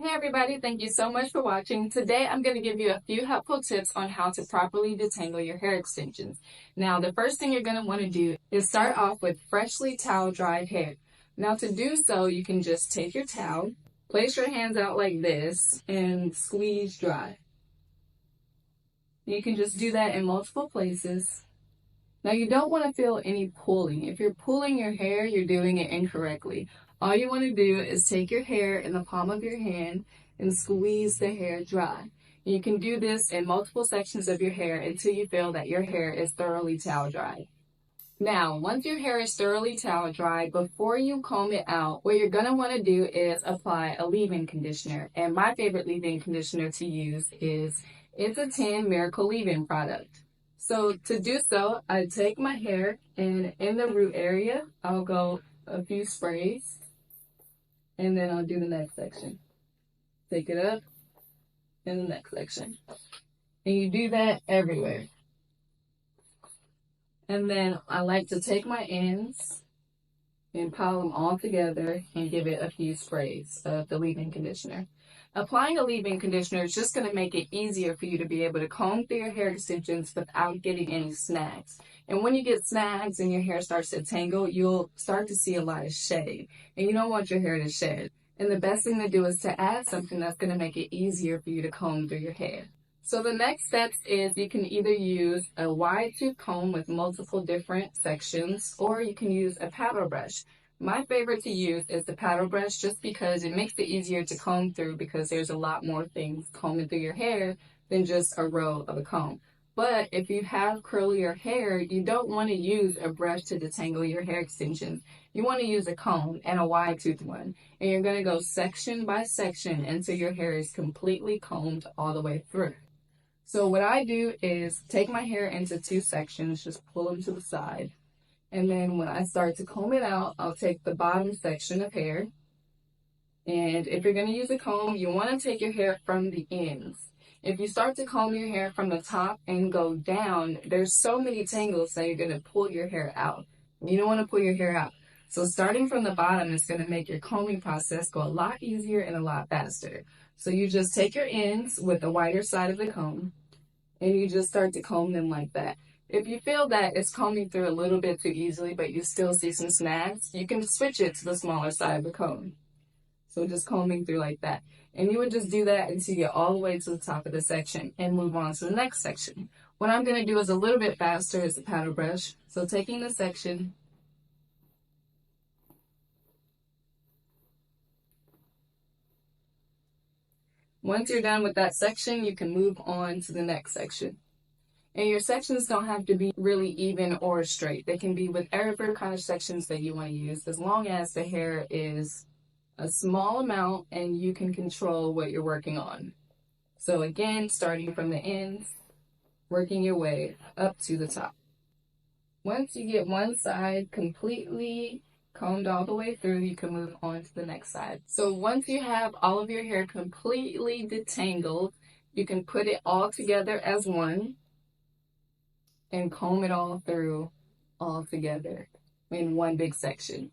Hey everybody, thank you so much for watching. Today I'm going to give you a few helpful tips on how to properly detangle your hair extensions. Now the first thing you're going to want to do is start off with freshly towel dried hair. Now to do so, you can just take your towel, place your hands out like this, and squeeze dry. You can just do that in multiple places. Now you don't want to feel any pulling. If you're pulling your hair, you're doing it incorrectly. All you want to do is take your hair in the palm of your hand and squeeze the hair dry. You can do this in multiple sections of your hair until you feel that your hair is thoroughly towel dried. Now, once your hair is thoroughly towel dried, before you comb it out, what you're going to want to do is apply a leave-in conditioner. And my favorite leave-in conditioner to use is It's a 10 Miracle Leave-In product. So to do so, I take my hair and in the root area, I'll go a few sprays and then I'll do the next section. Take it up in the next section. And you do that everywhere. And then I like to take my ends and pile them all together and give it a few sprays of the leave-in conditioner. Applying a leave-in conditioner is just going to make it easier for you to be able to comb through your hair extensions without getting any snags. And when you get snags and your hair starts to tangle, you'll start to see a lot of shedding. And you don't want your hair to shed. And the best thing to do is to add something that's going to make it easier for you to comb through your hair. So the next steps is you can either use a wide tooth comb with multiple different sections, or you can use a paddle brush. My favorite to use is the paddle brush just because it makes it easier to comb through because there's a lot more things combing through your hair than just a row of a comb. But if you have curlier hair, you don't want to use a brush to detangle your hair extensions. You want to use a comb and a wide tooth one. And you're going to go section by section until your hair is completely combed all the way through. So what I do is take my hair into two sections, just pull them to the side. And then when I start to comb it out, I'll take the bottom section of hair. And if you're going to use a comb, you want to take your hair from the ends. If you start to comb your hair from the top and go down, there's so many tangles that you're going to pull your hair out. You don't want to pull your hair out. So starting from the bottom is going to make your combing process go a lot easier and a lot faster. So you just take your ends with the wider side of the comb and you just start to comb them like that. If you feel that it's combing through a little bit too easily, but you still see some snags, you can switch it to the smaller side of the comb. So just combing through like that. And you would just do that until you get all the way to the top of the section and move on to the next section. What I'm going to do is a little bit faster is the paddle brush. So taking the section, once you're done with that section, you can move on to the next section. And your sections don't have to be really even or straight. They can be whatever kind of sections that you want to use, as long as the hair is a small amount and you can control what you're working on. So again, starting from the ends, working your way up to the top. Once you get one side completely combed all the way through, you can move on to the next side. So once you have all of your hair completely detangled, you can put it all together as one and comb it all through all together in one big section.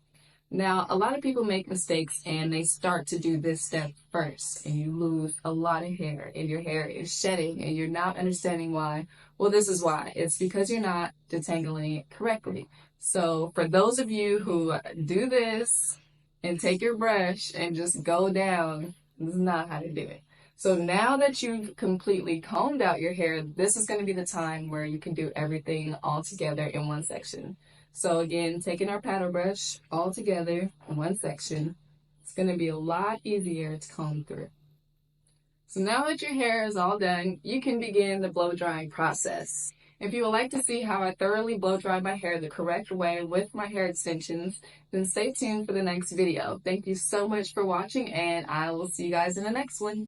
Now, a lot of people make mistakes and they start to do this step first and you lose a lot of hair and your hair is shedding and you're not understanding why. Well, this is why. It's because you're not detangling it correctly. So for those of you who do this and take your brush and just go down, this is not how to do it. So now that you've completely combed out your hair, this is going to be the time where you can do everything all together in one section. So again, taking our paddle brush all together in one section, it's going to be a lot easier to comb through. So now that your hair is all done, you can begin the blow drying process. If you would like to see how I thoroughly blow dry my hair the correct way with my hair extensions, then stay tuned for the next video. Thank you so much for watching and I will see you guys in the next one.